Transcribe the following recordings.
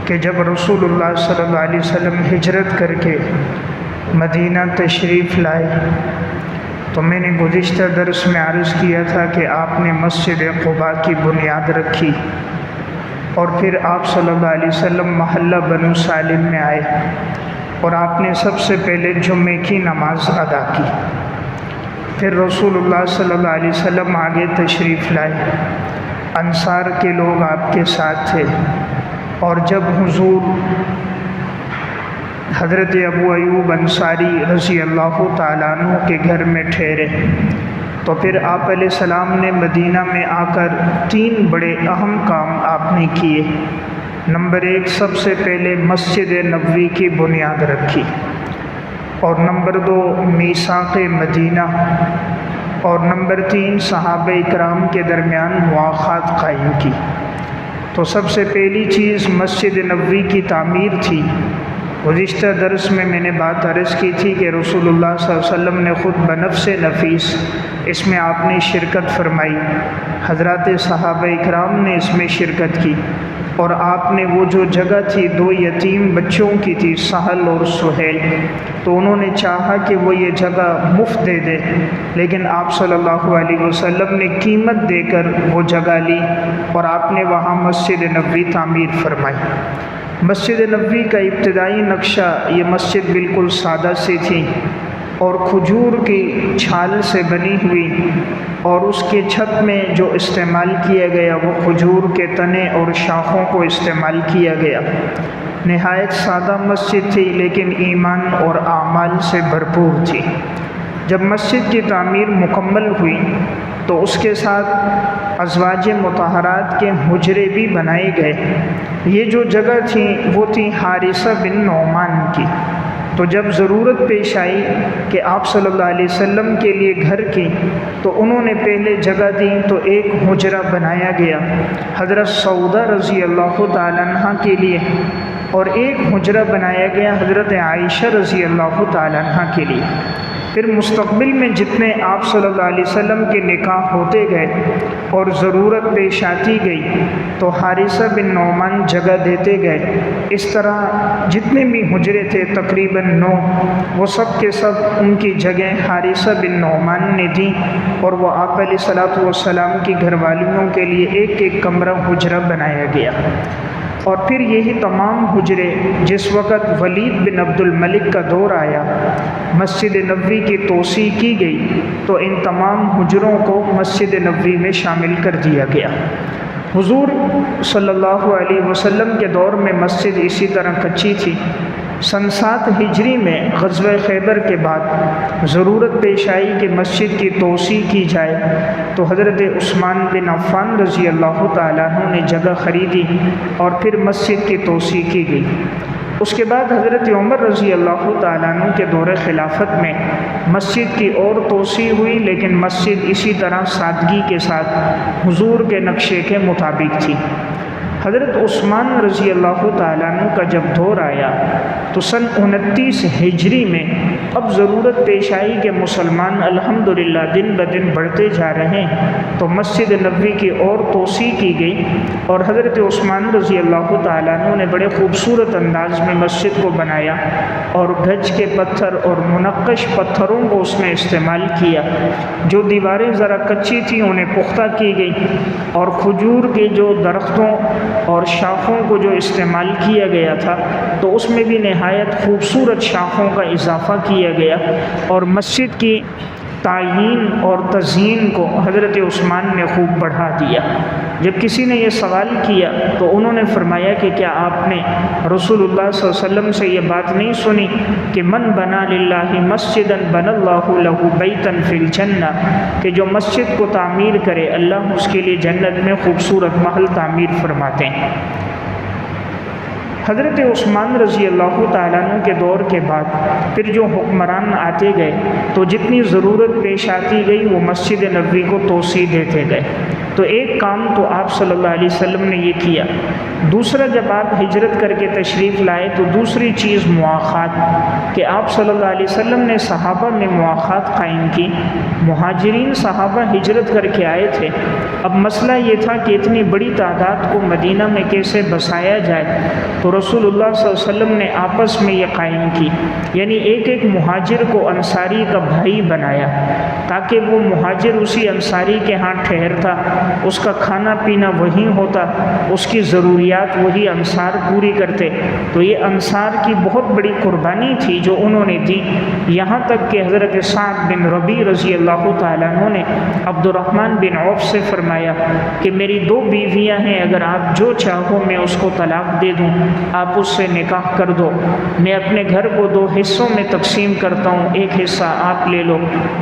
کہ جب رسول اللہ صلی اللہ علیہ وسلم ہجرت کر کے مدینہ تشریف لائے تو میں نے گزشتہ درس میں عرض کیا تھا کہ آپ نے مسجد قباء کی بنیاد رکھی اور پھر آپ صلی اللہ علیہ وسلم محلہ بنو سالم میں آئے اور آپ نے سب سے پہلے جمعے کی نماز ادا کی۔ پھر رسول اللہ صلی اللہ علیہ وسلم آگے تشریف لائے، انصار کے لوگ آپ کے ساتھ تھے، اور جب حضور حضرت ابو ایوب انصاری رضی اللہ تعالیٰ عنہ کے گھر میں ٹھہرے تو پھر آپ علیہ السلام نے مدینہ میں آ کر 3 بڑے اہم کام آپ نے کیے۔ نمبر 1، سب سے پہلے مسجد نبوی کی بنیاد رکھی، اور نمبر 2، میثاق مدینہ، اور نمبر 3، صحابہ اکرام کے درمیان مواخات قائم کی۔ تو سب سے پہلی چیز مسجد نبوی کی تعمیر تھی۔ گزشتہ درس میں نے بات عرض کی تھی کہ رسول اللہ صلی اللہ علیہ وسلم نے خود بنفس نفیس اس میں آپ نے شرکت فرمائی، حضرات صحابہ اکرام نے اس میں شرکت کی، اور آپ نے وہ جو جگہ تھی 2 یتیم بچوں کی تھی، سہل اور سہیل، تو انہوں نے چاہا کہ وہ یہ جگہ مفت دے دے، لیکن آپ صلی اللہ علیہ وسلم نے قیمت دے کر وہ جگہ لی اور آپ نے وہاں مسجد نبوی تعمیر فرمائی۔ مسجد نبوی کا ابتدائی نقشہ یہ مسجد بالکل سادہ سی تھی اور کھجور کی چھال سے بنی ہوئی، اور اس کے چھت میں جو استعمال کیا گیا وہ کھجور کے تنے اور شاخوں کو استعمال کیا گیا۔ نہایت سادہ مسجد تھی لیکن ایمان اور اعمال سے بھرپور تھی۔ جب مسجد کی تعمیر مکمل ہوئی تو اس کے ساتھ ازواج مطہرات کے حجرے بھی بنائے گئے۔ یہ جو جگہ تھی وہ تھی حارثہ بن نعمان کی۔ تو جب ضرورت پیش آئی کہ آپ صلی اللہ علیہ وسلم کے لیے گھر کی، تو انہوں نے پہلے جگہ دی تو ایک حجرہ بنایا گیا حضرت سعودہ رضی اللہ تعالیٰ عنہ کے لیے، اور ایک حجرہ بنایا گیا حضرت عائشہ رضی اللہ تعالیٰ عنہ کے لیے۔ پھر مستقبل میں جتنے آپ صلی اللہ علیہ وسلم کے نکاح ہوتے گئے اور ضرورت پیش آتی گئی تو حارثہ بن نعمان جگہ دیتے گئے۔ اس طرح جتنے بھی حجرے تھے تقریباً 9، وہ سب کے سب ان کی جگہ حارثہ بن نعمان نے دی، اور وہ آپ علیہ الصلوۃ والسلام کی گھر والیوں کے لیے ایک ایک کمرہ حجرہ بنایا گیا۔ اور پھر یہی تمام حجرے جس وقت ولید بن عبد الملک کا دور آیا، مسجد نبوی کی توسیع کی گئی تو ان تمام حجروں کو مسجد نبوی میں شامل کر دیا گیا۔ حضور صلی اللہ علیہ وسلم کے دور میں مسجد اسی طرح کچی تھی۔ سن 7 ہجری میں غزوہ خیبر کے بعد ضرورت پیش آئی کہ مسجد کی توسیع کی جائے تو حضرت عثمان بن عفان رضی اللہ تعالیٰ عنہ نے جگہ خریدی اور پھر مسجد کی توسیع کی گئی۔ اس کے بعد حضرت عمر رضی اللہ تعالیٰ عنہ کے دور خلافت میں مسجد کی اور توسیع ہوئی، لیکن مسجد اسی طرح سادگی کے ساتھ حضور کے نقشے کے مطابق تھی۔ حضرت عثمان رضی اللہ تعالیٰ عنہ کا جب دور آیا تو سن 29 ہجری میں اب ضرورت پیش آئی کہ مسلمان الحمدللہ دن بدن بڑھتے جا رہے ہیں، تو مسجد نبوی کی اور توسیع کی گئی، اور حضرت عثمان رضی اللہ تعالیٰ عنہ نے بڑے خوبصورت انداز میں مسجد کو بنایا اور گج کے پتھر اور منقش پتھروں کو اس میں استعمال کیا۔ جو دیواریں ذرا کچی تھیں انہیں پختہ کی گئی، اور کھجور کے جو درختوں اور شاخوں کو جو استعمال کیا گیا تھا تو اس میں بھی نہایت خوبصورت شاخوں کا اضافہ کیا گیا، اور مسجد کی تعیین اور تزئین کو حضرت عثمان نے خوب بڑھا دیا۔ جب کسی نے یہ سوال کیا تو انہوں نے فرمایا کہ کیا آپ نے رسول اللہ صلی اللہ علیہ وسلم سے یہ بات نہیں سنی کہ من بنا للہ مسجدا بنى اللہ لہ بیتا فی الجنہ، کہ جو مسجد کو تعمیر کرے اللہ اس کے لیے جنت میں خوبصورت محل تعمیر فرماتے ہیں۔ حضرت عثمان رضی اللہ تعالیٰ عنہ کے دور کے بعد پھر جو حکمران آتے گئے تو جتنی ضرورت پیش آتی گئی وہ مسجد نبوی کو توسیع دیتے گئے۔ تو ایک کام تو آپ صلی اللہ علیہ وسلم نے یہ کیا دوسرا جب آپ ہجرت کر کے تشریف لائے تو دوسری چیز مواخات، کہ آپ صلی اللہ علیہ وسلم نے صحابہ میں مواخات قائم کی۔ مہاجرین صحابہ ہجرت کر کے آئے تھے، اب مسئلہ یہ تھا کہ اتنی بڑی تعداد کو مدینہ میں کیسے بسایا جائے، تو رسول اللہ صلی اللہ علیہ وسلم نے آپس میں یہ قائم کی، یعنی ایک ایک مہاجر کو انصاری کا بھائی بنایا، تاکہ وہ مہاجر اسی انصاری کے ہاں ٹھہرتا، اس کا کھانا پینا وہیں ہوتا، اس کی ضروریات وہی انصار پوری کرتے۔ تو یہ انصار کی بہت بڑی قربانی تھی جو انہوں نے دی، یہاں تک کہ حضرت سعد بن ربیع رضی اللہ تعالیٰ عنہ نے عبد الرحمن بن عوف سے فرمایا کہ میری 2 بیویاں ہیں، اگر آپ جو چاہو میں اس کو طلاق دے دوں، آپ اس سے نکاح کر دو، میں اپنے گھر کو 2 حصوں میں تقسیم کرتا ہوں، ایک حصہ آپ لے لو،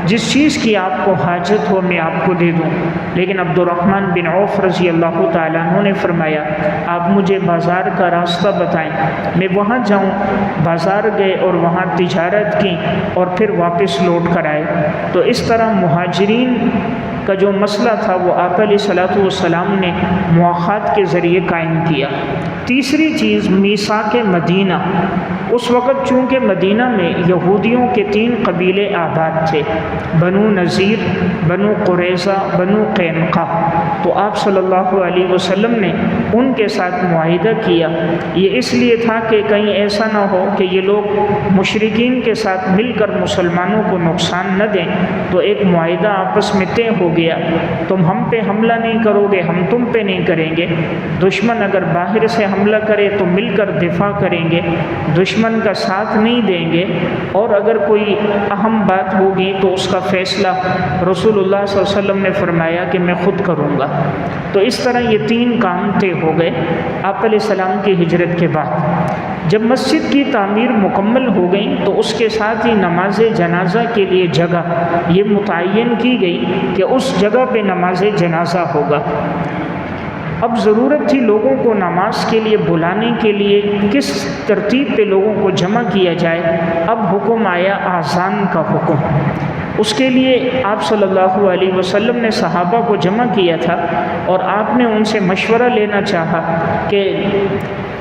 جس چیز کی آپ کو حاجت ہو میں آپ کو دے دوں۔ لیکن عبد الرحمن بن عوف رضی اللہ تعالیٰ عنہ نے فرمایا آپ مجھے بازار کا راستہ بتائیں، میں وہاں جاؤں۔ بازار گئے اور وہاں تجارت کی اور پھر واپس لوٹ کر آئے۔ تو اس طرح مہاجرین کا جو مسئلہ تھا وہ آقا علیہ الصلوۃ والسلام نے مواخات کے ذریعے قائم کیا۔ تیسری چیز میثاق مدینہ، اس وقت چونکہ مدینہ میں یہودیوں کے 3 قبیلے آباد تھے، بنو نذیر، بنو قریظہ، بنو قینقاع، تو آپ صلی اللہ علیہ وسلم نے ان کے ساتھ معاہدہ کیا۔ یہ اس لیے تھا کہ کہیں ایسا نہ ہو کہ یہ لوگ مشرکین کے ساتھ مل کر مسلمانوں کو نقصان نہ دیں، تو ایک معاہدہ آپس میں طے ہو گیا، تم ہم پہ حملہ نہیں کرو گے، ہم تم پہ نہیں کریں گے، دشمن اگر باہر سے حملہ کرے تو مل کر دفاع کریں گے، دشمن کا ساتھ نہیں دیں گے، اور اگر کوئی اہم بات ہوگی تو اس کا فیصلہ رسول اللہ صلی اللہ علیہ وسلم نے فرمایا کہ میں خود کروں گا۔ تو اس طرح یہ 3 کام طے ہو گئے آپ علیہ السلام کی ہجرت کے بعد۔ جب مسجد کی تعمیر مکمل ہو گئی تو اس کے ساتھ ہی نماز جنازہ کے لیے جگہ یہ متعین کی گئی کہ اس جگہ پہ نماز جنازہ ہوگا۔ اب ضرورت تھی لوگوں کو نماز کے لیے بلانے کے لیے کس ترتیب پہ لوگوں کو جمع کیا جائے۔ اب حکم آیا اذان کا حکم، اس کے لیے آپ صلی اللہ علیہ وسلم نے صحابہ کو جمع کیا تھا اور آپ نے ان سے مشورہ لینا چاہا کہ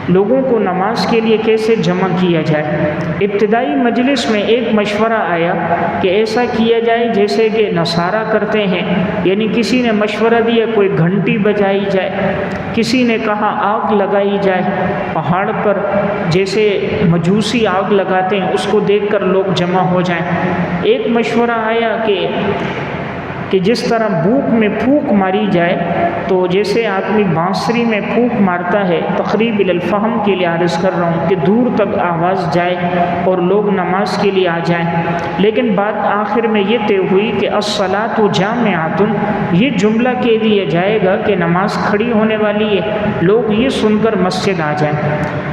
لوگوں کو نماز کے لیے کیسے جمع کیا جائے۔ ابتدائی مجلس میں ایک مشورہ آیا کہ ایسا کیا جائے جیسے کہ نصارہ کرتے ہیں، یعنی کسی نے مشورہ دیا کوئی گھنٹی بجائی جائے، کسی نے کہا آگ لگائی جائے پہاڑ پر، جیسے مجوسی آگ لگاتے ہیں اس کو دیکھ کر لوگ جمع ہو جائیں۔ ایک مشورہ آیا کہ جس طرح بھوک میں پھونک ماری جائے، تو جیسے آدمی بانسری میں پھونک مارتا ہے، تقریب الفہم کے لیے عرض کر رہا ہوں کہ دور تک آواز جائے اور لوگ نماز کے لیے آ جائیں۔ لیکن بات آخر میں یہ طے ہوئی کہ الصلاۃ جامعۃ، یہ جملہ کہہ دیا جائے گا کہ نماز کھڑی ہونے والی ہے، لوگ یہ سن کر مسجد آ جائیں۔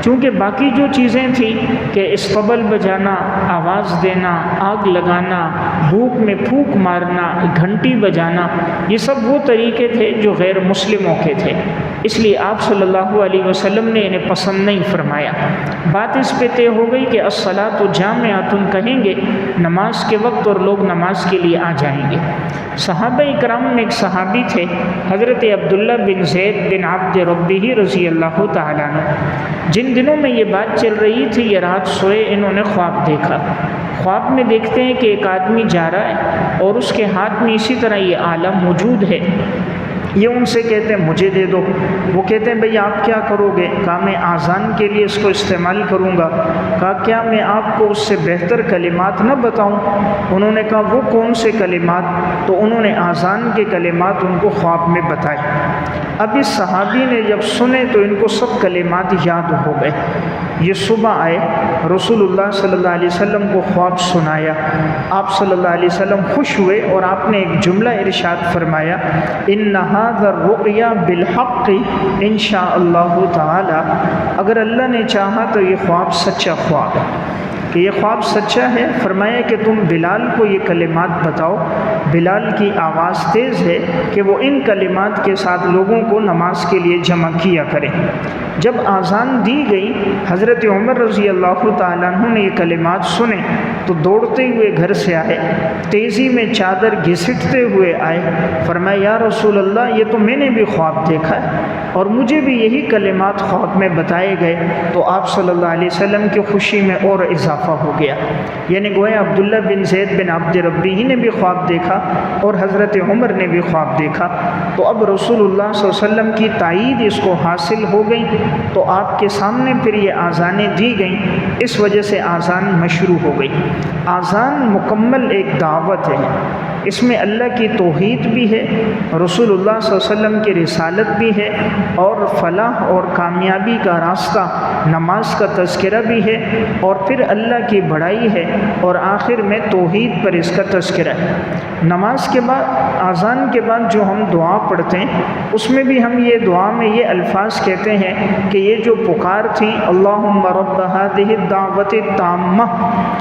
چونکہ باقی جو چیزیں تھیں کہ استبل بجانا، آواز دینا، آگ لگانا، بھوک میں پھونک مارنا، گھنٹی بجانا، یہ سب وہ طریقے تھے جو غیر مسلموں کے تھے، اس لیے آپ صلی اللہ علیہ وسلم نے انہیں پسند نہیں فرمایا۔ بات اس پہ طے ہو گئی کہ الصلاۃ جامعۃ کہیں گے نماز کے وقت اور لوگ نماز کے لیے آ جائیں گے۔ صحابہ اکرام میں ایک صحابی تھے حضرت عبداللہ بن زید بن عبد ربہ رضی اللہ تعالیٰ عنہ، جن دنوں میں یہ بات چل رہی تھی یہ رات سوئے انہوں نے خواب دیکھا۔ خواب میں دیکھتے ہیں کہ ایک آدمی جا رہا ہے اور اس کے ہاتھ میں اسی طرح یہ آلہ موجود ہے، یہ ان سے کہتے ہیں مجھے دے دو۔ وہ کہتے ہیں بھئی آپ کیا کرو گے؟ کہا میں آذان کے لیے اس کو استعمال کروں گا۔ کہا کیا میں آپ کو اس سے بہتر کلمات نہ بتاؤں؟ انہوں نے کہا وہ کون سے کلمات؟ تو انہوں نے آذان کے کلمات ان کو خواب میں بتائے۔ اب اس صحابی نے جب سنے تو ان کو سب کلمات یاد ہو گئے۔ یہ صبح آئے، رسول اللہ صلی اللہ علیہ وسلم کو خواب سنایا، آپ صلی اللہ علیہ وسلم خوش ہوئے اور آپ نے ایک جملہ ارشاد فرمایا، ان ھذا الرؤیا بالحق ان شاء اللہ تعالی، اگر اللہ نے چاہا تو یہ خواب سچا خواب ہے، کہ یہ خواب سچا ہے۔ فرمایا کہ تم بلال کو یہ کلمات بتاؤ، بلال کی آواز تیز ہے کہ وہ ان کلمات کے ساتھ لوگوں کو نماز کے لیے جمع کیا کریں۔ جب آذان دی گئی، حضرت عمر رضی اللہ تعالیٰ عنہ نے یہ کلمات سنے تو دوڑتے ہوئے گھر سے آئے، تیزی میں چادر گھسٹتے ہوئے آئے، فرمایا یا رسول اللہ یہ تو میں نے بھی خواب دیکھا ہے اور مجھے بھی یہی کلمات خواب میں بتائے گئے۔ تو آپ صلی اللہ علیہ وسلم کی خوشی میں اور اضافہ ہو گیا، یعنی گویا عبداللہ بن زید بن عبد ربی ہی نے بھی خواب دیکھا اور حضرت عمر نے بھی خواب دیکھا۔ تو اب رسول اللہ صلی اللہ علیہ وسلم کی تائید اس کو حاصل ہو گئی، تو آپ کے سامنے پھر یہ آذانیں دی گئیں، اس وجہ سے آذان مشروع ہو گئی۔ آذان مکمل ایک دعوت ہے، اس میں اللہ کی توحید بھی ہے، رسول اللہ صلی اللہ علیہ وسلم کی رسالت بھی ہے، اور فلاح اور کامیابی کا راستہ نماز کا تذکرہ بھی ہے، اور پھر اللہ کی بڑائی ہے، اور آخر میں توحید پر اس کا تذکرہ ہے۔ نماز کے بعد، اذان کے بعد جو ہم دعا پڑھتے ہیں اس میں بھی ہم یہ دعا میں یہ الفاظ کہتے ہیں کہ یہ جو پکار تھی اللہم رب ہذہ الدعوۃ التامہ،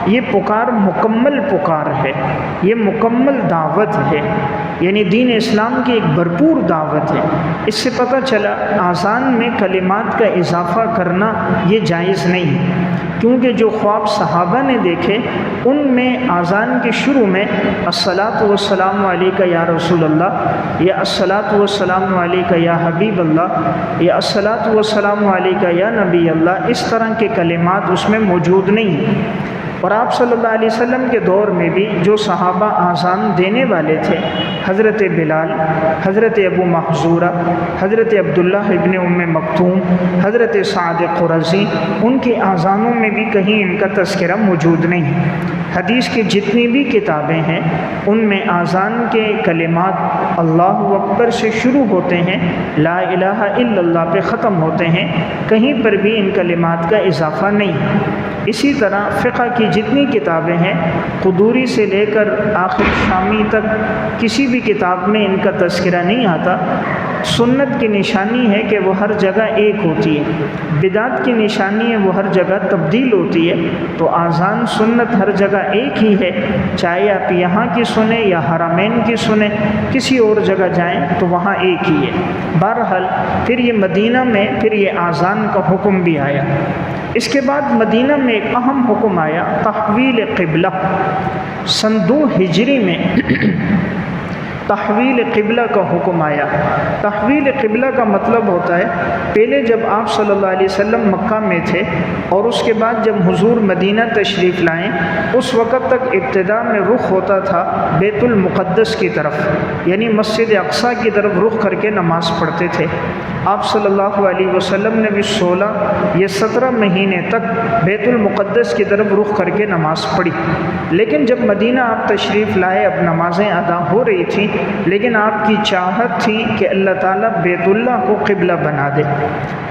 یہ پکار مکمل پکار ہے، یہ مکمل دعوت ہے، یعنی دین اسلام کی ایک بھرپور دعوت ہے۔ اس سے پتہ چلا اذان میں کلمات کا اضافہ کرنا یہ جائز نہیں ہے، کیونکہ جو خواب صحابہ نے دیکھے ان میں اذان کے شروع میں الصلاۃ والسلام علیک یا رسول اللہ، یا الصلاۃ والسلام علیک یا حبیب اللہ، یا الصلاۃ والسلام علیک یا نبی اللہ، اس طرح کے کلمات اس میں موجود نہیں ہیں۔ اور آپ صلی اللہ علیہ وسلم کے دور میں بھی جو صحابہ اذان دینے والے تھے، حضرت بلال، حضرت ابو محذورہ، حضرت عبداللہ ابن ام مکتوم، حضرت سعد قرظی، ان کی اذانوں میں بھی کہیں ان کا تذکرہ موجود نہیں ہے۔ حدیث کی جتنی بھی کتابیں ہیں ان میں اذان کے کلمات اللہ اکبر سے شروع ہوتے ہیں، لا الہ الا اللہ پہ ختم ہوتے ہیں، کہیں پر بھی ان کلمات کا اضافہ نہیں ہے۔ اسی طرح فقہ کی جتنی کتابیں ہیں، قدوری سے لے کر آخر شامی تک کسی بھی کتاب میں ان کا تذکرہ نہیں آتا۔ سنت کی نشانی ہے کہ وہ ہر جگہ ایک ہوتی ہے، بدعت کی نشانی ہے وہ ہر جگہ تبدیل ہوتی ہے۔ تو اذان سنت ہر جگہ ایک ہی ہے، چاہے آپ یہاں کی سنیں یا حرمین کی سنیں، کسی اور جگہ جائیں تو وہاں ایک ہی ہے۔ بہرحال پھر یہ مدینہ میں پھر یہ اذان کا حکم بھی آیا۔ اس کے بعد مدینہ میں ایک اہم حکم آیا، تحویل قبلہ۔ سن 2 ہجری میں تحویل قبلہ کا حکم آیا۔ تحویل قبلہ کا مطلب ہوتا ہے پہلے جب آپ صلی اللہ علیہ وسلم مکہ میں تھے اور اس کے بعد جب حضور مدینہ تشریف لائیں، اس وقت تک ابتدا میں رخ ہوتا تھا بیت المقدس کی طرف، یعنی مسجد اقصیٰ کی طرف رخ کر کے نماز پڑھتے تھے۔ آپ صلی اللہ علیہ وسلم نے بھی 16 یا 17 مہینے تک بیت المقدس کی طرف رخ کر کے نماز پڑھی، لیکن جب مدینہ آپ تشریف لائے، اب نمازیں ادا ہو رہی تھیں، لیکن آپ کی چاہت تھی کہ اللہ تعالیٰ بیت اللہ کو قبلہ بنا دے۔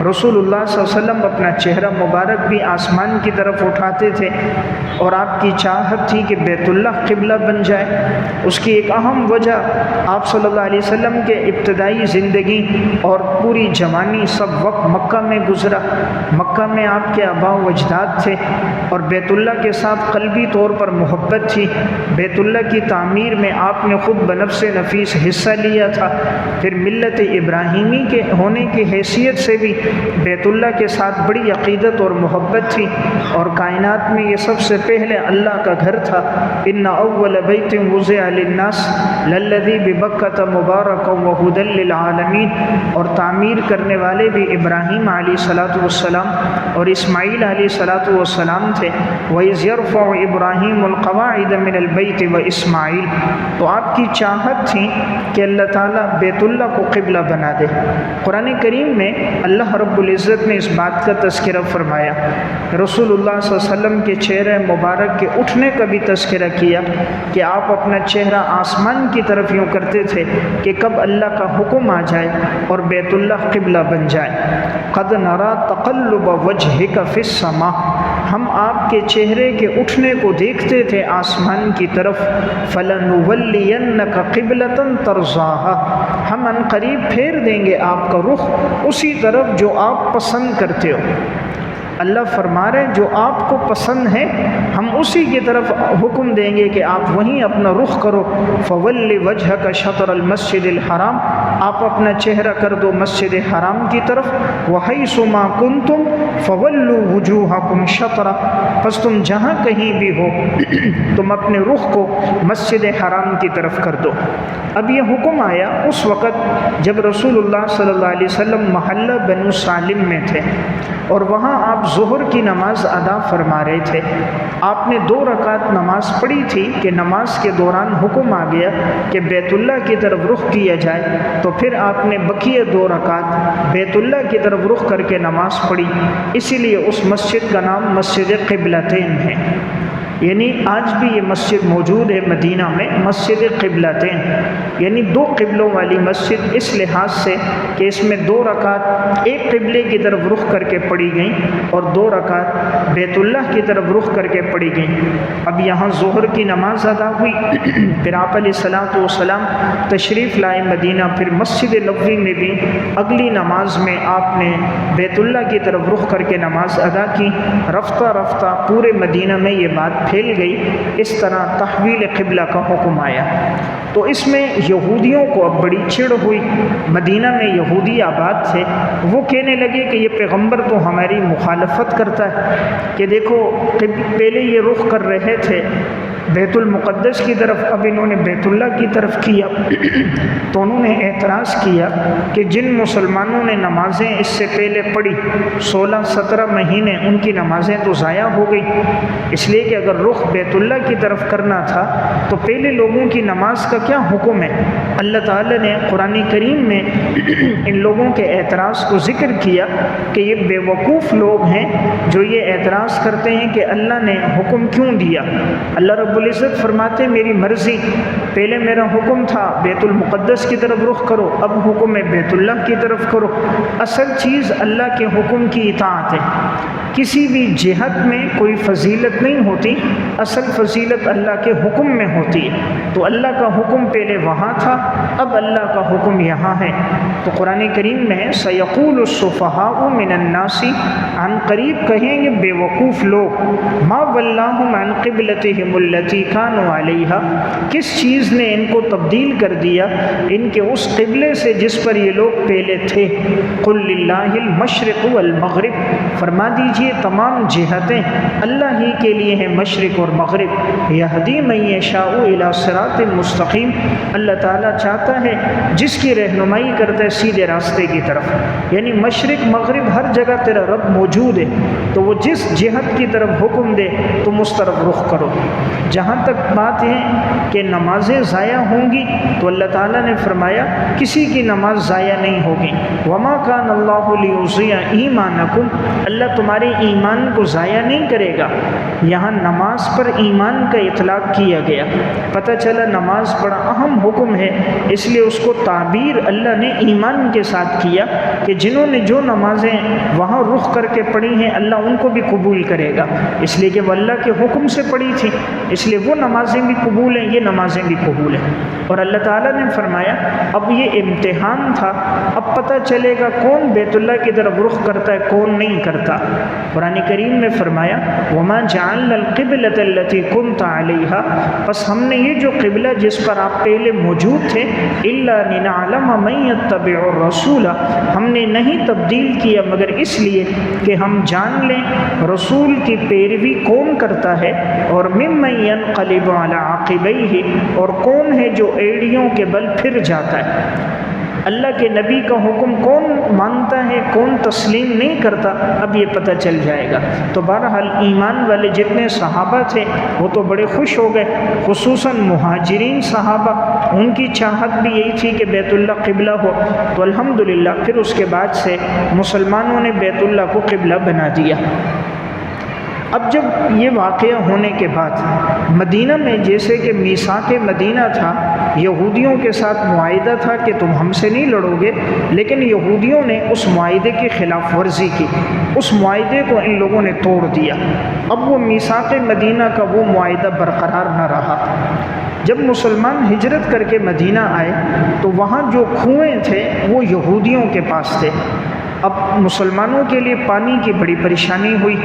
رسول اللہ صلی اللہ علیہ وسلم اپنا چہرہ مبارک بھی آسمان کی طرف اٹھاتے تھے، اور آپ کی چاہت تھی کہ بیت اللہ قبلہ بن جائے۔ اس کی ایک اہم وجہ آپ صلی اللہ علیہ وسلم کے ابتدائی زندگی اور پوری جوانی سب وقت مکہ میں گزرا۔ مکہ میں آپ کے آباء و اجداد تھے اور بیت اللہ کے ساتھ قلبی طور پر محبت تھی۔ بیت اللہ کی تعمیر میں آپ نے خود بنفس نفیس حصہ لیا تھا۔ پھر ملت ابراہیمی کے ہونے کی حیثیت سے بھی بیت اللہ کے ساتھ بڑی عقیدت اور محبت تھی، اور کائنات میں یہ سب سے پہلے اللہ کا گھر تھا۔ ان اول بیت وضع للناس للذی ببکۃ مبارکا وہدی للعالمین، اور تعمیر کرنے والے بھی ابراہیم علیہ الصلوۃ والسلام اور اسماعیل علیہ الصلوۃ والسلام تھے۔ وَإِذْ يَرْفَعُ إِبْرَاهِيمُ الْقَوَاعِدَ مِنَ الْبَيْتِ وَإِسماعیل، تو آپ کی چاہت تھی کہ اللہ تعالیٰ بیت اللہ کو قبلہ بنا دے۔ قرآن کریم میں اللہ رب العزت نے اس بات کا تذکرہ فرمایا۔ رسول اللہ صلی اللہ علیہ وسلم کے چہرہ مبارک کے اٹھنے کا بھی تذکرہ کیا کہ آپ اپنا چہرہ آسمان کی طرف یوں کرتے تھے کہ کب اللہ کا حکم آ جائے اور بیت اللہ قبلہ بن جائے۔ قد نرى تقلب وجهك في السماء، ہم آپ کے چہرے کے اٹھنے کو دیکھتے تھے آسمان کی طرف۔ فَلَنُوَلِّيَنَّكَ قِبْلَةً تَرْضَاهَا، ہم ان قریب پھیر دیں گے آپ کا رخ اسی طرف جو آپ پسند کرتے ہو۔ اللہ فرما رہے ہیں جو آپ کو پسند ہے ہم اسی کی طرف حکم دیں گے کہ آپ وہیں اپنا رخ کرو۔ فَوَلِّ وَجْهَكَ شَطْرَ الْمَسْجِدِ الْحَرَامِ، آپ اپنا چہرہ کر دو مسجد حرام کی طرف۔ وَحَيْثُ مَا كُنْتُمْ فولوا وجوہکم شطرہ، پس تم جہاں کہیں بھی ہو تم اپنے رخ کو مسجد حرام کی طرف کر دو۔ اب یہ حکم آیا اس وقت جب رسول اللہ صلی اللہ علیہ وسلم محلہ بنو سالم میں تھے اور وہاں آپ ظہر کی نماز ادا فرما رہے تھے۔ آپ نے 2 رکعت نماز پڑھی تھی کہ نماز کے دوران حکم آ گیا کہ بیت اللہ کی طرف رخ کیا جائے، تو پھر آپ نے بقیہ 2 رکعت بیت اللہ کی طرف رخ کر کے نماز پڑھی، اسی لیے اس مسجد کا نام مسجد قبلتین ہے۔ یعنی آج بھی یہ مسجد موجود ہے مدینہ میں، مسجد قبلتین، یعنی 2 قبلوں والی مسجد، اس لحاظ سے کہ اس میں 2 رکعت ایک قبلے کی طرف رخ کر کے پڑھی گئیں اور 2 رکعت بیت اللہ کی طرف رخ کر کے پڑھی گئیں۔ اب یہاں ظہر کی نماز ادا ہوئی، پھر آپ علیہ الصلوۃ والسلام تشریف لائے مدینہ، پھر مسجد نبوی میں بھی اگلی نماز میں آپ نے بیت اللہ کی طرف رخ کر کے نماز ادا کی۔ رفتہ رفتہ پورے مدینہ میں یہ بات پھیل گئی، اس طرح تحویل قبلہ کا حکم آیا۔ تو اس میں یہودیوں کو اب بڑی چڑ ہوئی، مدینہ میں یہودی آباد تھے، وہ کہنے لگے کہ یہ پیغمبر تو ہماری مخالفت کرتا ہے، کہ دیکھو پہلے یہ رخ کر رہے تھے بیت المقدس کی طرف، اب انہوں نے بیت اللہ کی طرف کیا۔ تو انہوں نے اعتراض کیا کہ جن مسلمانوں نے نمازیں اس سے پہلے پڑھی 16-17 مہینے، ان کی نمازیں تو ضائع ہو گئی، اس لیے کہ اگر رخ بیت اللہ کی طرف کرنا تھا تو پہلے لوگوں کی نماز کا کیا حکم ہے؟ اللہ تعالیٰ نے قرآن کریم میں ان لوگوں کے اعتراض کو ذکر کیا کہ یہ بے وقوف لوگ ہیں جو یہ اعتراض کرتے ہیں کہ اللہ نے حکم کیوں دیا۔ اللہ رب العزت فرماتے میری مرضی، پہلے میرا حکم تھا بیت المقدس کی طرف رخ کرو، اب حکم ہے بیت اللہ کی طرف کرو۔ اصل چیز اللہ کے حکم کی اطاعت ہے، کسی بھی جہت میں کوئی فضیلت نہیں ہوتی، اصل فضیلت اللہ کے حکم میں ہوتی ہے۔ تو اللہ کا حکم پہلے وہاں تھا، اب اللہ کا حکم یہاں ہے۔ تو قرآن کریم میں سیقول السفہاء من الناس، عن قریب کہیں گے بے وقوف لوگ، ما ولاہم عن قبلتہم التی کانوا علیہا، کس چیز نے ان کو تبدیل کر دیا ان کے اس قبلے سے جس پر یہ لوگ پہلے تھے۔ قل للہ المشرق والمغرب، فرما دیجئے تمام جہتیں اللہ ہی کے لیے ہیں، مشرق اور مغرب۔ یہدی من یشاء الی صراط مستقیم، اللہ تعالیٰ چاہتا ہے جس کی رہنمائی کرتا ہے سیدھے راستے کی طرف، یعنی مشرق مغرب ہر جگہ تیرا رب موجود ہے، تو وہ جس جہت کی طرف حکم دے تم اس طرف رخ کرو۔ جہاں تک بات ہے کہ نمازیں ضائع ہوں گی تو اللہ تعالیٰ نے فرمایا کسی کی نماز ضائع نہیں ہوگی۔ وما کان اللہ لیضیع ایمانکم، اللہ تمہارے ایمان کو ضائع نہیں کرے گا۔ یہاں نماز پر ایمان کا اطلاق کیا گیا، پتہ چلا نماز بڑا اہم حکم ہے، اس لیے اس کو تعبیر اللہ نے ایمان کے ساتھ کیا کہ جنہوں نے جو نمازیں وہاں رخ کر کے پڑھی ہیں اللہ ان کو بھی قبول کرے گا، اس لیے کہ وہ اللہ کے حکم سے پڑھی تھی، اس لیے وہ نمازیں بھی قبول ہیں، یہ نمازیں بھی قبول ہیں۔ اور اللہ تعالیٰ نے فرمایا اب یہ امتحان تھا، اب پتہ چلے گا کون بیت اللہ کی طرف رخ کرتا ہے کون نہیں کرتا۔ قرآن کریم میں فرمایا وما جعلنا القبلۃ التي كنت عليها، پس ہم نے یہ جو قبلہ جس پر آپ پہلے موجود تھے، الا لنعلم من يتبع الرسول، ہم نے نہیں تبدیل کیا مگر اس لیے کہ ہم جان لیں رسول کی پیروی کون کرتا ہے، اور ممن ينقلب على عقبیہ، اور کون ہے جو ایڑیوں کے بل پھر جاتا ہے۔ اللہ کے نبی کا حکم کون مانتا ہے کون تسلیم نہیں کرتا، اب یہ پتہ چل جائے گا۔ تو بہرحال ایمان والے جتنے صحابہ تھے وہ تو بڑے خوش ہو گئے، خصوصاً مہاجرین صحابہ، ان کی چاہت بھی یہی تھی کہ بیت اللہ قبلہ ہو۔ تو الحمدللہ پھر اس کے بعد سے مسلمانوں نے بیت اللہ کو قبلہ بنا دیا۔ اب جب یہ واقعہ ہونے کے بعد مدینہ میں جیسے کہ میثاق مدینہ تھا، یہودیوں کے ساتھ معاہدہ تھا کہ تم ہم سے نہیں لڑو گے، لیکن یہودیوں نے اس معاہدے کی خلاف ورزی کی، اس معاہدے کو ان لوگوں نے توڑ دیا۔ اب وہ میثاق مدینہ کا وہ معاہدہ برقرار نہ رہا۔ جب مسلمان ہجرت کر کے مدینہ آئے تو وہاں جو کنویں تھے وہ یہودیوں کے پاس تھے۔ اب مسلمانوں کے لیے پانی کی بڑی پریشانی ہوئی،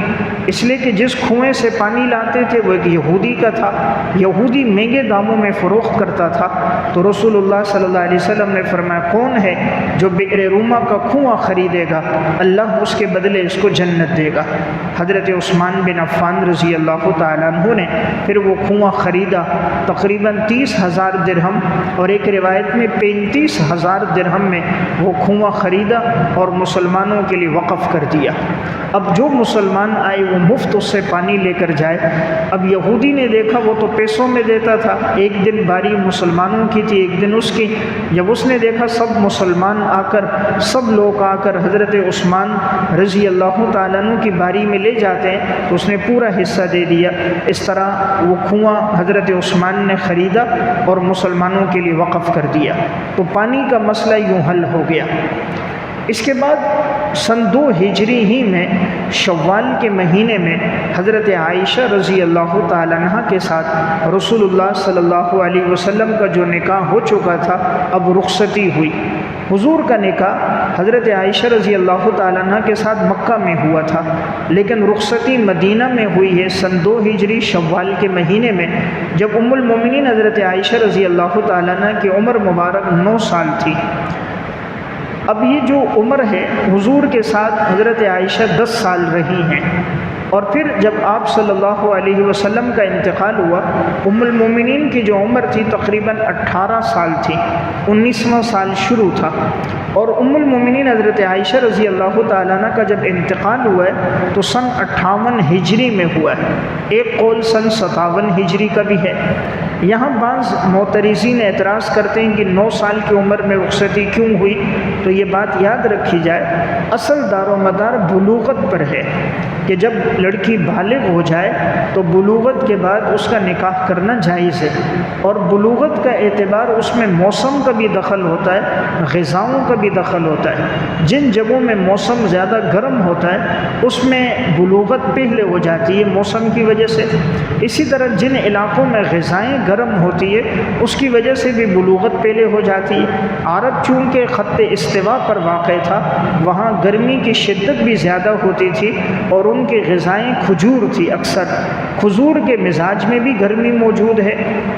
اس لیے کہ جس کنویں سے پانی لاتے تھے وہ ایک یہودی کا تھا، یہودی مہنگے داموں میں فروخت کرتا تھا۔ تو رسول اللہ صلی اللہ علیہ وسلم نے فرمایا کون ہے جو بئر روما کا کنواں خریدے گا، اللہ اس کے بدلے اس کو جنت دے گا۔ حضرت عثمان بن عفان رضی اللہ تعالیٰ عنہ نے پھر وہ کنواں خریدا، تقریباً 30,000 درہم اور ایک روایت میں 35,000 درہم میں وہ کنواں خریدا اور مسلمانوں کے لیے وقف کر دیا۔ اب جو مسلمان آئے وہ مفت اس سے پانی لے کر جائے۔ اب یہودی نے دیکھا وہ تو پیسوں میں دیتا تھا، ایک دن باری مسلمانوں کی تھی ایک دن اس کی، جب اس نے دیکھا سب مسلمان آ کر، سب لوگ آ کر حضرت عثمان رضی اللہ تعالیٰ عنہ کی باری میں لے جاتے ہیں تو اس نے پورا حصہ دے دیا۔ اس طرح وہ کنواں حضرت عثمان نے خریدا اور مسلمانوں کے لیے وقف کر دیا، تو پانی کا مسئلہ یوں حل ہو گیا۔ اس کے بعد سن 2 ہجری ہی میں شوال کے مہینے میں حضرت عائشہ رضی اللہ تعالیٰ عنہ کے ساتھ رسول اللہ صلی اللہ علیہ وسلم کا جو نکاح ہو چکا تھا اب رخصتی ہوئی۔ حضور کا نکاح حضرت عائشہ رضی اللہ تعالیٰ عنہ کے ساتھ مکہ میں ہوا تھا، لیکن رخصتی مدینہ میں ہوئی ہے سن 2 ہجری شوال کے مہینے میں، جب ام المومنین حضرت عائشہ رضی اللہ تعالیٰ عنہ کی عمر مبارک 9 سال تھی۔ اب یہ جو عمر ہے حضور کے ساتھ حضرت عائشہ 10 سال رہی ہیں، اور پھر جب آپ صلی اللہ علیہ وسلم کا انتقال ہوا ام المومنین کی جو عمر تھی تقریباً 18 سال تھی، 19واں سال شروع تھا، اور ام المومنین حضرت عائشہ رضی اللہ تعالیٰ عنہ کا جب انتقال ہوا ہے تو سن 58 ہجری میں ہوا ہے، ایک قول سن 57 ہجری کا بھی ہے۔ یہاں بعض معترضین اعتراض کرتے ہیں کہ 9 سال کی عمر میں رخصتی کیوں ہوئی، تو یہ بات یاد رکھی جائے اصل دار و مدار بلوغت پر ہے کہ جب لڑکی بالغ ہو جائے تو بلوغت کے بعد اس کا نکاح کرنا جائز ہے، اور بلوغت کا اعتبار اس میں موسم کا بھی دخل ہوتا ہے، غذاؤں کا بھی دخل ہوتا ہے۔ جن جگہوں میں موسم زیادہ گرم ہوتا ہے اس میں بلوغت پہلے ہو جاتی ہے موسم کی وجہ سے، اسی طرح جن علاقوں میں غذائیں گرم ہوتی ہے اس کی وجہ سے بھی بلوغت پہلے ہو جاتی ہے۔ عرب چونکہ خط استوا پر واقع تھا، وہاں گرمی کی شدت بھی زیادہ ہوتی تھی اور ان کی غذائیں کھجور تھی، اکثر کھجور کے مزاج میں بھی گرمی موجود ہے،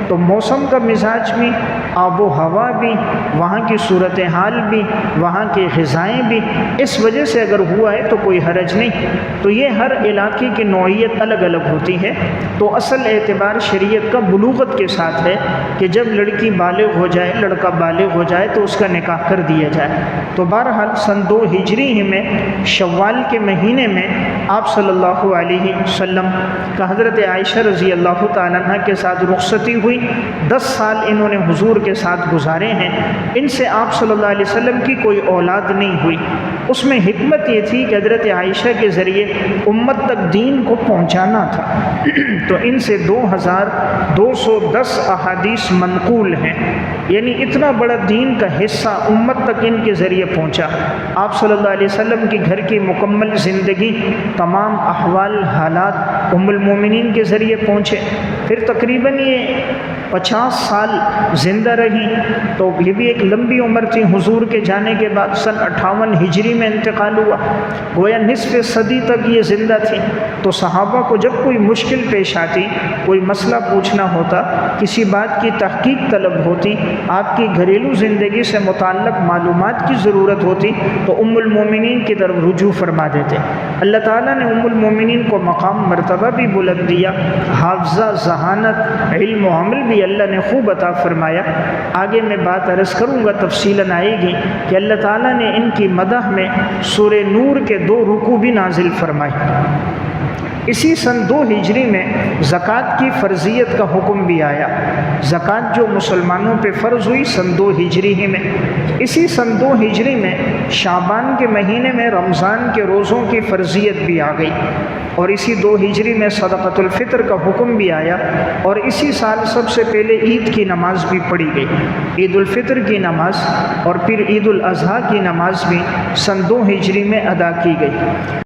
تو موسم کا مزاج بھی، آب و ہوا بھی، وہاں کی صورتحال بھی، وہاں کی غذائیں بھی، اس وجہ سے اگر ہوا ہے تو کوئی حرج نہیں۔ تو یہ ہر علاقے کی نوعیت الگ الگ ہوتی ہے، تو اصل اعتبار شریعت کا بلوغت کے ساتھ ہے کہ جب لڑکی بالغ ہو جائے، لڑکا بالغ ہو جائے تو اس کا نکاح کر دیا جائے۔ تو بہرحال سن 2 ہجری ہی میں شوال کے مہینے میں آپ صلی اللہ علیہ وسلم کا حضرت عائشہ رضی اللہ تعالیٰ عنہ کے ساتھ رخصتی ہوئی۔ 10 سال انہوں نے حضور کے ساتھ گزارے ہیں، ان سے آپ صلی اللہ علیہ وسلم کی کوئی اولاد نہیں ہوئی۔ اس میں حکمت یہ تھی کہ حضرت عائشہ کے ذریعے امت تک دین کو پہنچانا تھا، تو ان سے 2210 احادیث منقول ہیں، یعنی اتنا بڑا دین کا حصہ امت تک ان کے ذریعے پہنچا۔ آپ صلی اللہ علیہ وسلم کی گھر کی مکمل زندگی، تمام احوال حالات ام المومنین کے ذریعے پہنچے۔ پھر تقریباً یہ 50 سال زندہ رہی، تو یہ بھی ایک لمبی عمر تھی۔ حضور کے جانے کے بعد سن 58 ہجری میں انتقال ہوا، گویا نصف صدی تک یہ زندہ تھی۔ تو صحابہ کو جب کوئی مشکل پیش آتی، کوئی مسئلہ پوچھنا ہوتا، کسی بات کی تحقیق طلب ہوتی، آپ کی گھریلو زندگی سے متعلق معلومات کی ضرورت ہوتی، تو ام المومنین کی طرف رجوع فرما دیتے۔ اللہ تعالیٰ نے ام المومنین کو مقام مرتبہ بھی بلند دیا، حافظہ، ذہانت، علم و عمل بھی اللہ نے خوب عطا فرمایا۔ آگے میں بات عرض کروں گا، تفصیلاً آئے گی کہ اللہ تعالیٰ نے ان کی مدح میں سورہ نور کے 2 رکوع بھی نازل فرمائے۔ اسی سن 2 ہجری میں زکوٰۃ کی فرضیت کا حکم بھی آیا۔ زکوٰۃ جو مسلمانوں پہ فرض ہوئی سن 2 ہجری ہی میں۔ اسی سن 2 ہجری میں شعبان کے مہینے میں رمضان کے روزوں کی فرضیت بھی آ گئی، اور اسی 2 ہجری میں صدقۃ الفطر کا حکم بھی آیا، اور اسی سال سب سے پہلے عید کی نماز بھی پڑھی گئی۔ عید الفطر کی نماز اور پھر عید الاضحیٰ کی نماز بھی سن 2 ہجری میں ادا کی گئی۔